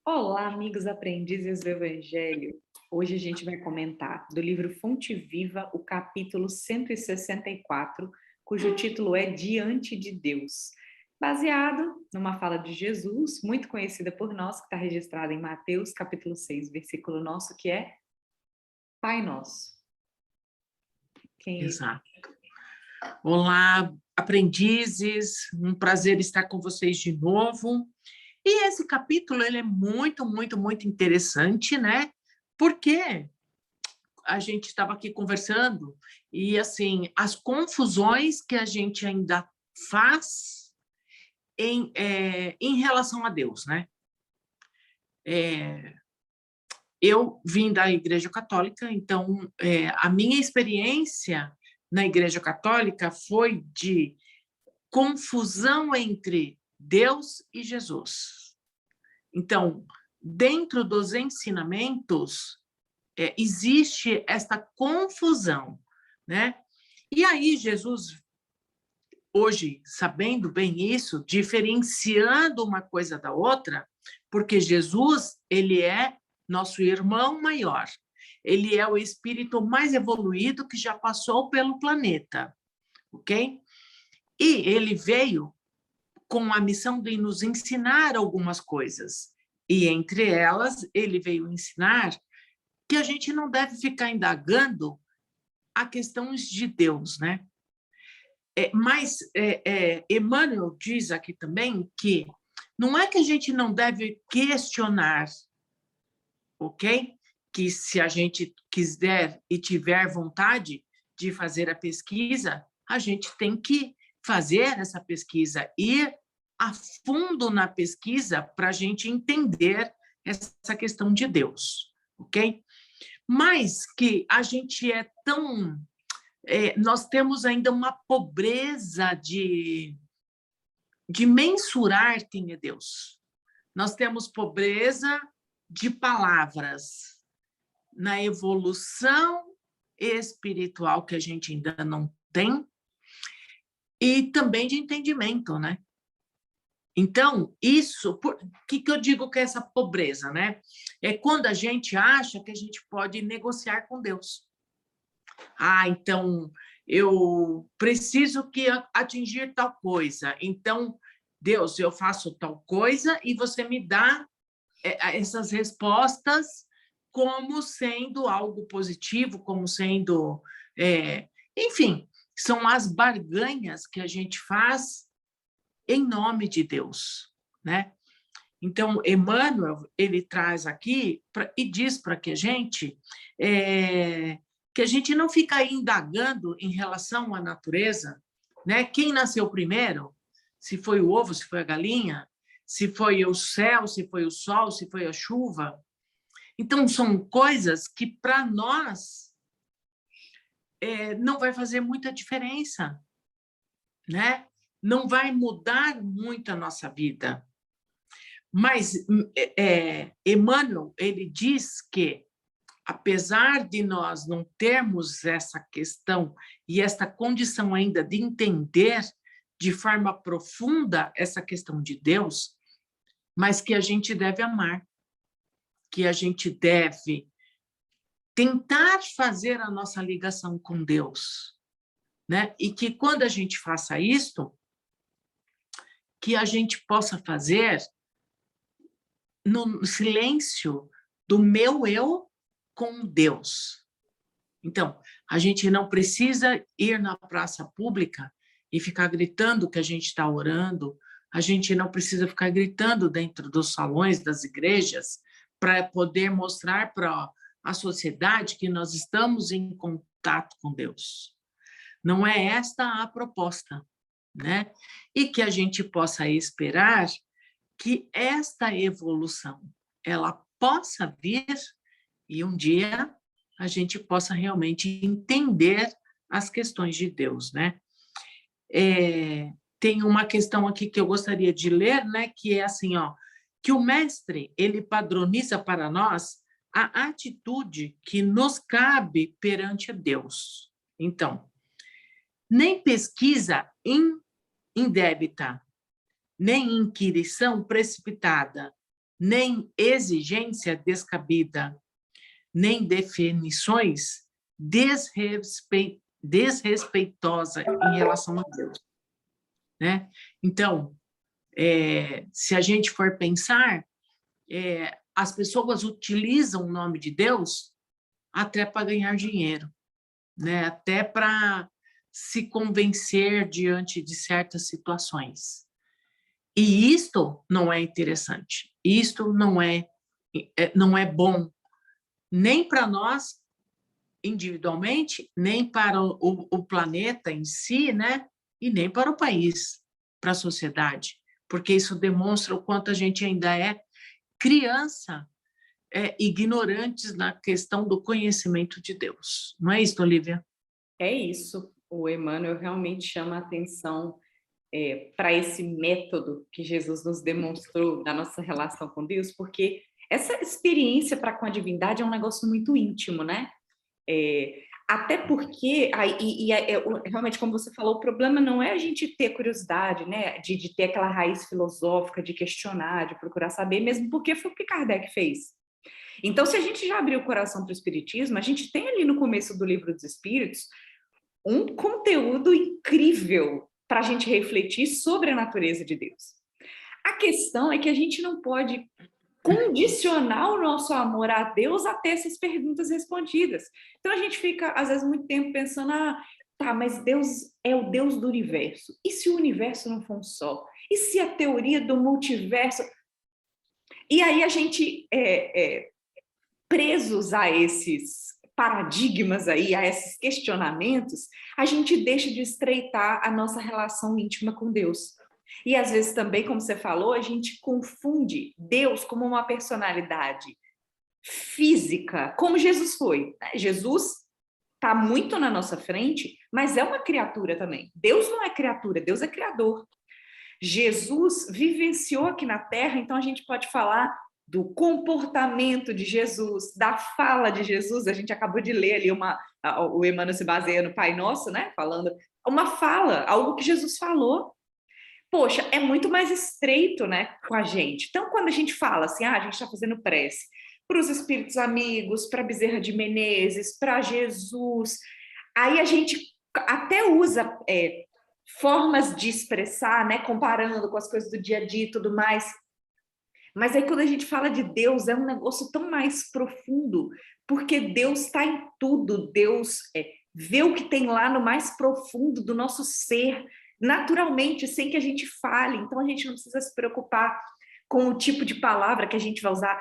Olá, amigos aprendizes do Evangelho. Hoje a gente vai comentar do livro Fonte Viva, o capítulo 164, cujo título é Diante de Deus, baseado numa fala de Jesus, muito conhecida por nós, que está registrada em Mateus, capítulo 6, versículo nosso, que é Pai Nosso. Exato. Olá, aprendizes, um prazer estar com vocês de novo. E esse capítulo ele é muito interessante, né? Porque a gente estava aqui conversando e assim as confusões que a gente ainda faz em relação a Deus, né? Eu vim da Igreja Católica, então a minha experiência na Igreja Católica foi de confusão entre Deus e Jesus. Então, dentro dos ensinamentos, existe esta confusão, né? E aí, Jesus, hoje, sabendo bem isso, diferenciando uma coisa da outra, porque Jesus, ele é nosso irmão maior, ele é o espírito mais evoluído que já passou pelo planeta, ok? E ele veio com a missão de nos ensinar algumas coisas. E, entre elas, ele veio ensinar que a gente não deve ficar indagando a questões de Deus, né? Mas Emmanuel diz aqui também que não é que a gente não deve questionar, ok? Que se a gente quiser e tiver vontade de fazer a pesquisa, a gente tem que fazer essa pesquisa, ir a fundo na pesquisa para a gente entender essa questão de Deus, ok? Mas que a gente nós temos ainda uma pobreza de mensurar quem é Deus. Nós temos pobreza de palavras na evolução espiritual que a gente ainda não tem e também de entendimento, né? Então, isso, por que eu digo que é essa pobreza, né? É quando a gente acha que a gente pode negociar com Deus. Então, eu preciso atingir tal coisa. Então, Deus, eu faço tal coisa e você me dá essas respostas como sendo algo positivo, como sendo... enfim, são as barganhas que a gente faz em nome de Deus, né? Então, Emmanuel, ele traz aqui e diz para que a gente não fica aí indagando em relação à natureza, né? Quem nasceu primeiro? Se foi o ovo, se foi a galinha, se foi o céu, se foi o sol, se foi a chuva. Então, são coisas que, para nós, não vai fazer muita diferença, né? Não vai mudar muito a nossa vida. Mas Emmanuel, ele diz que, apesar de nós não termos essa questão e essa condição ainda de entender de forma profunda essa questão de Deus, mas que a gente deve amar, que a gente deve tentar fazer a nossa ligação com Deus, né? E que quando a gente faça isto, que a gente possa fazer no silêncio do meu eu com Deus. Então, a gente não precisa ir na praça pública e ficar gritando que a gente está orando, a gente não precisa ficar gritando dentro dos salões das igrejas para poder mostrar para a sociedade que nós estamos em contato com Deus. Não é esta a proposta, né? E que a gente possa esperar que esta evolução ela possa vir e um dia a gente possa realmente entender as questões de Deus, né? Tem uma questão aqui que eu gostaria de ler, né? Que é assim, ó, que o mestre ele padroniza para nós a atitude que nos cabe perante a Deus. Então, nem pesquisa indébita, nem inquirição precipitada, nem exigência descabida, nem definições desrespeitosa em relação a Deus, né? Então, se a gente for pensar, as pessoas utilizam o nome de Deus até para ganhar dinheiro, né? Até para se convencer diante de certas situações. E isto não é interessante, isto não é bom, nem para nós individualmente, nem para o planeta em si, né? E nem para o país, para a sociedade, porque isso demonstra o quanto a gente ainda é criança, ignorantes na questão do conhecimento de Deus. Não é isso, Olivia? É isso. O Emmanuel realmente chama a atenção para esse método que Jesus nos demonstrou na nossa relação com Deus, porque essa experiência para com a divindade é um negócio muito íntimo, né? Até porque, realmente, como você falou, o problema não é a gente ter curiosidade, né? De ter aquela raiz filosófica, de questionar, de procurar saber, mesmo porque foi o que Kardec fez. Então, se a gente já abriu o coração para o Espiritismo, a gente tem ali no começo do Livro dos Espíritos um conteúdo incrível para a gente refletir sobre a natureza de Deus. A questão é que a gente não pode condicionar o nosso amor a Deus a ter essas perguntas respondidas. Então a gente fica, às vezes, muito tempo pensando, tá, mas Deus é o Deus do universo. E se o universo não for um só? E se a teoria do multiverso... E aí a gente, presos a esses paradigmas aí, a esses questionamentos, a gente deixa de estreitar a nossa relação íntima com Deus. E às vezes também, como você falou, a gente confunde Deus como uma personalidade física, como Jesus foi. Jesus está muito na nossa frente, mas é uma criatura também. Deus não é criatura, Deus é criador. Jesus vivenciou aqui na Terra, então a gente pode falar do comportamento de Jesus, da fala de Jesus. A gente acabou de ler ali o Emmanuel se baseia no Pai Nosso, né? Falando uma fala, algo que Jesus falou. Poxa, é muito mais estreito, né, com a gente. Então, quando a gente fala assim, a gente está fazendo prece para os espíritos amigos, para Bezerra de Menezes, para Jesus, aí a gente até usa formas de expressar, né, comparando com as coisas do dia a dia e tudo mais. Mas aí quando a gente fala de Deus, é um negócio tão mais profundo, porque Deus está em tudo, Deus vê o que tem lá no mais profundo do nosso ser, naturalmente, sem que a gente fale. Então a gente não precisa se preocupar com o tipo de palavra que a gente vai usar.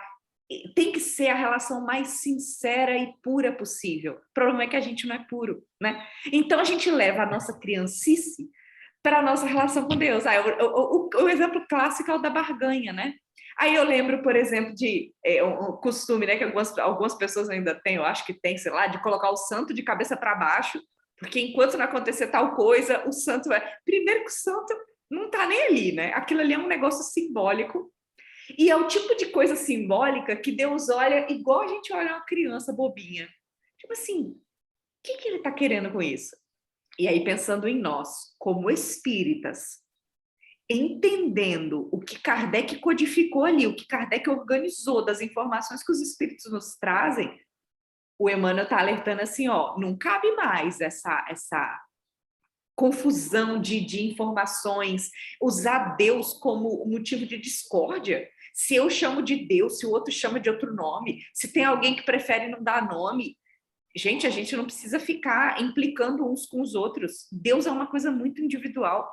Tem que ser a relação mais sincera e pura possível. O problema é que a gente não é puro, né? Então a gente leva a nossa criancice para a nossa relação com Deus. O exemplo clássico é o da barganha, né? Aí eu lembro, por exemplo, de um costume, né, que algumas pessoas ainda têm, eu acho que tem, sei lá, de colocar o santo de cabeça para baixo, porque enquanto não acontecer tal coisa, o santo vai... Primeiro que o santo não está nem ali, né? Aquilo ali é um negócio simbólico, e é o tipo de coisa simbólica que Deus olha igual a gente olha uma criança bobinha. Tipo assim, o que ele está querendo com isso? E aí, pensando em nós, como espíritas, entendendo o que Kardec codificou ali, o que Kardec organizou das informações que os espíritos nos trazem, o Emmanuel está alertando assim, não cabe mais essa confusão de informações, usar Deus como motivo de discórdia. Se eu chamo de Deus, se o outro chama de outro nome, se tem alguém que prefere não dar nome, gente, a gente não precisa ficar implicando uns com os outros. Deus é uma coisa muito individual.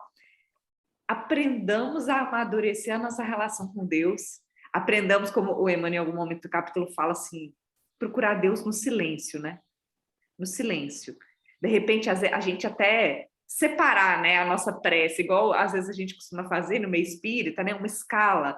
Aprendamos a amadurecer a nossa relação com Deus. Aprendamos, como o Emmanuel em algum momento do capítulo fala assim, procurar Deus no silêncio, né? No silêncio. De repente, a gente até separar, né, a nossa prece, igual às vezes a gente costuma fazer no meio espírita, né, uma escala.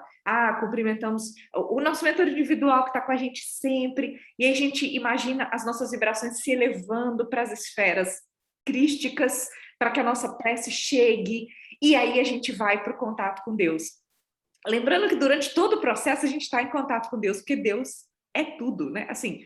Cumprimentamos o nosso mentor individual que está com a gente sempre, e aí a gente imagina as nossas vibrações se elevando para as esferas crísticas, para que a nossa prece chegue, e aí a gente vai para o contato com Deus. Lembrando que durante todo o processo a gente está em contato com Deus, porque Deus é tudo, né? Assim,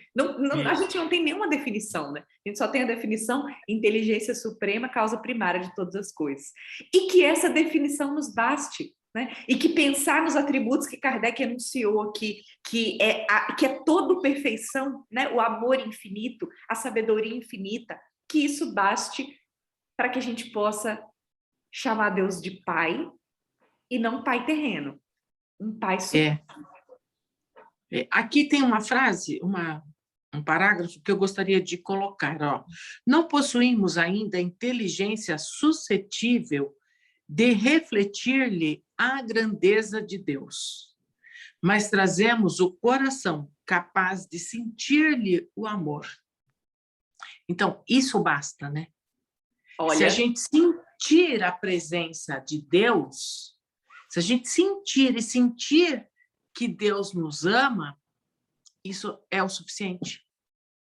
a gente não tem nenhuma definição, né? A gente só tem a definição inteligência suprema, causa primária de todas as coisas. E que essa definição nos baste, né? E que pensar nos atributos que Kardec enunciou aqui, que é todo perfeição, né? O amor infinito, a sabedoria infinita, que isso baste para que a gente possa chamar Deus de Pai e não Pai terreno, um Pai supremo. Aqui tem uma frase, um parágrafo que eu gostaria de colocar. Ó. Não possuímos ainda inteligência suscetível de refletir-lhe a grandeza de Deus, mas trazemos o coração capaz de sentir-lhe o amor. Então, isso basta, né? Olha, se a gente sentir a presença de Deus, se a gente sentir que Deus nos ama, isso é o suficiente,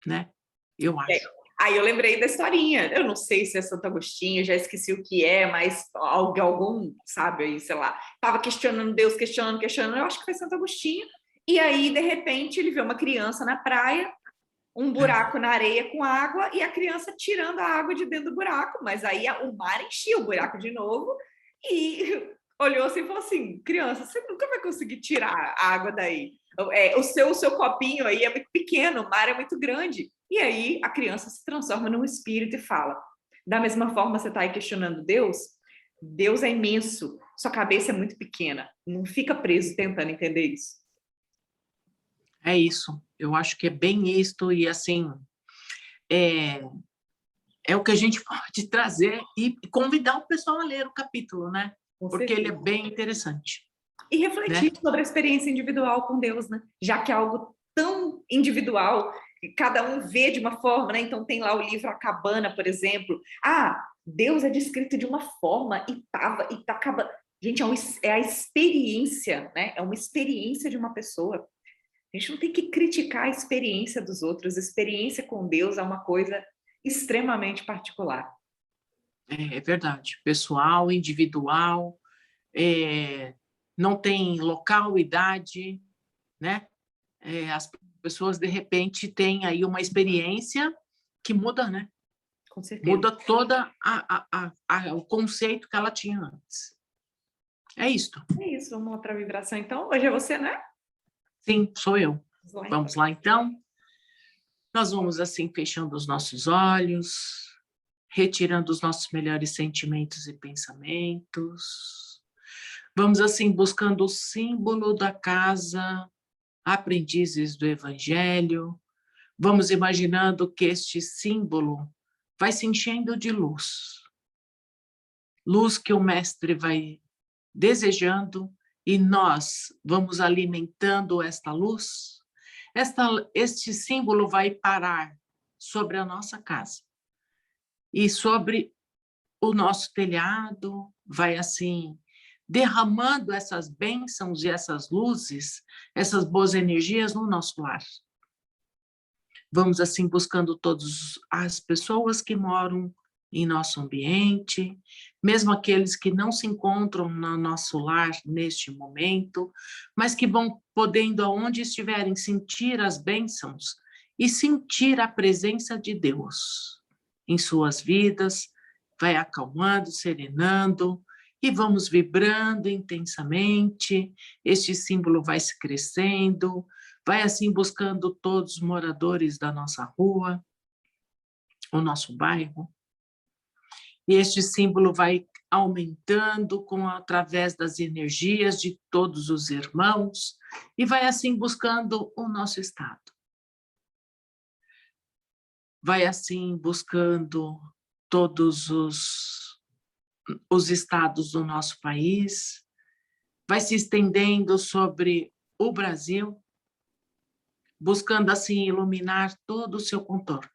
né? Eu acho. Aí eu lembrei da historinha. Eu não sei se é Santo Agostinho, já esqueci o que é, mas algum sábio aí, sei lá, estava questionando Deus, questionando. Eu acho que foi Santo Agostinho. E aí, de repente, ele vê uma criança na praia, um buraco na areia com água e a criança tirando a água de dentro do buraco. Mas aí o mar enchia o buraco de novo e olhou assim e falou assim: criança, você nunca vai conseguir tirar a água daí. O seu copinho aí é muito pequeno, o mar é muito grande. E aí a criança se transforma num espírito e fala. Da mesma forma, você está aí questionando Deus? Deus é imenso, sua cabeça é muito pequena. Não fica preso tentando entender isso. É isso. Eu acho que é bem isto e, assim, é o que a gente pode trazer e convidar o pessoal a ler o capítulo, né? Porque ele é bem interessante. E refletir, né, sobre a experiência individual com Deus, né? Já que é algo tão individual, que cada um vê de uma forma, né? Então tem lá o livro A Cabana, por exemplo. Deus é descrito de uma forma e acaba. Gente, é a experiência, né? É uma experiência de uma pessoa. A gente não tem que criticar a experiência dos outros. A experiência com Deus é uma coisa extremamente particular. É verdade. Pessoal, individual, não tem local, idade, né? As pessoas, de repente, têm aí uma experiência que muda, né? Com certeza. Muda toda o conceito que ela tinha antes. É isto. É isso, uma outra vibração. Então, hoje é você, né? Sim, sou eu. Vamos lá, então. Nós vamos, assim, fechando os nossos olhos, retirando os nossos melhores sentimentos e pensamentos. Vamos, assim, buscando o símbolo da casa, aprendizes do Evangelho. Vamos imaginando que este símbolo vai se enchendo de luz. Luz que o Mestre vai desejando e nós vamos alimentando esta luz. Este símbolo vai parar sobre a nossa casa e sobre o nosso telhado, vai assim derramando essas bênçãos e essas luzes, essas boas energias no nosso lar. Vamos assim buscando todas as pessoas que moram em nosso ambiente, mesmo aqueles que não se encontram no nosso lar neste momento, mas que vão podendo, aonde estiverem, sentir as bênçãos e sentir a presença de Deus em suas vidas, vai acalmando, serenando, e vamos vibrando intensamente, este símbolo vai se crescendo, vai assim buscando todos os moradores da nossa rua, o nosso bairro, e este símbolo vai aumentando através das energias de todos os irmãos e vai assim buscando o nosso estado. Vai assim buscando todos os estados do nosso país, vai se estendendo sobre o Brasil, buscando assim iluminar todo o seu contorno.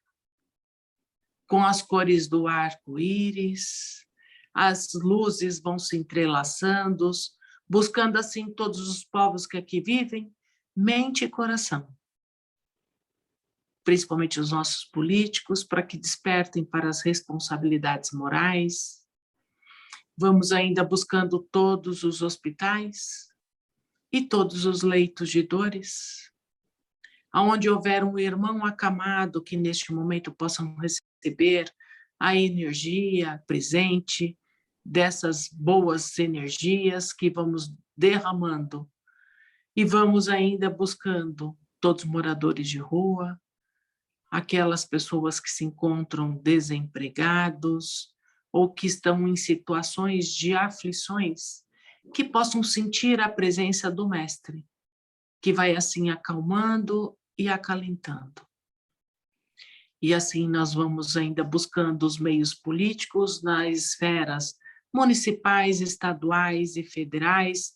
Com as cores do arco-íris, as luzes vão se entrelaçando, buscando assim todos os povos que aqui vivem, mente e coração. Principalmente os nossos políticos, para que despertem para as responsabilidades morais. Vamos ainda buscando todos os hospitais e todos os leitos de dores, aonde houver um irmão acamado que neste momento possam receber a energia presente dessas boas energias que vamos derramando e vamos ainda buscando todos os moradores de rua, aquelas pessoas que se encontram desempregados ou que estão em situações de aflições, que possam sentir a presença do Mestre, que vai assim acalmando e acalentando. E assim nós vamos ainda buscando os meios políticos nas esferas municipais, estaduais e federais,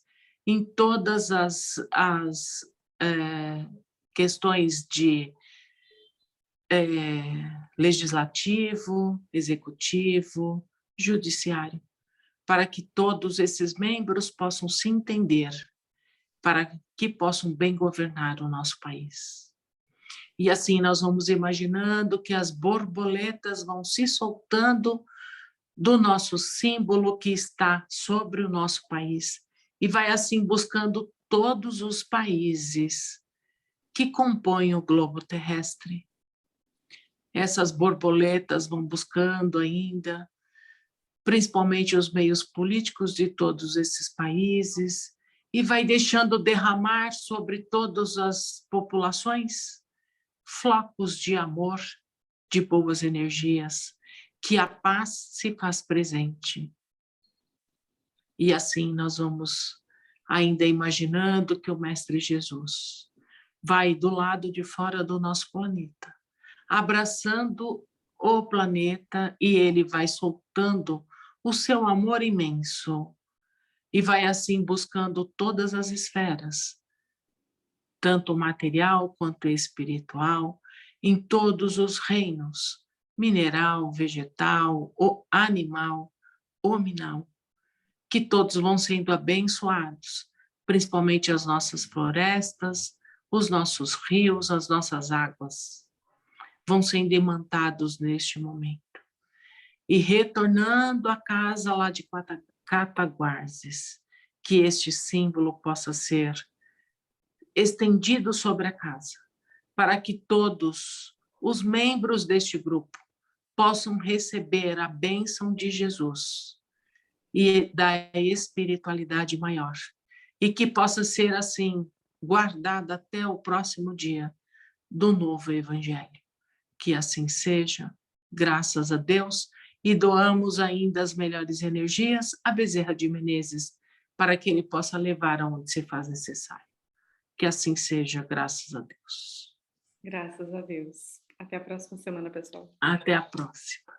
em todas as questões de legislativo, executivo, judiciário, para que todos esses membros possam se entender, para que possam bem governar o nosso país. E assim nós vamos imaginando que as borboletas vão se soltando do nosso símbolo que está sobre o nosso país e vai assim buscando todos os países que compõem o globo terrestre. Essas borboletas vão buscando ainda, principalmente os meios políticos de todos esses países, e vai deixando derramar sobre todas as populações flocos de amor, de boas energias, que a paz se faz presente. E assim nós vamos ainda imaginando que o Mestre Jesus vai do lado de fora do nosso planeta, abraçando o planeta, e ele vai soltando o seu amor imenso e vai assim buscando todas as esferas, tanto material quanto espiritual, em todos os reinos, mineral, vegetal, ou animal, hominal, que todos vão sendo abençoados, principalmente as nossas florestas, os nossos rios, as nossas águas, vão sendo imantados neste momento. E retornando à casa lá de Cataguases, que este símbolo possa ser estendido sobre a casa, para que todos os membros deste grupo possam receber a bênção de Jesus e da espiritualidade maior, e que possa ser assim guardada até o próximo dia do novo Evangelho. Que assim seja, graças a Deus, e doamos ainda as melhores energias a Bezerra de Menezes, para que ele possa levar aonde se faz necessário. Que assim seja, graças a Deus. Graças a Deus. Até a próxima semana, pessoal. Até a próxima.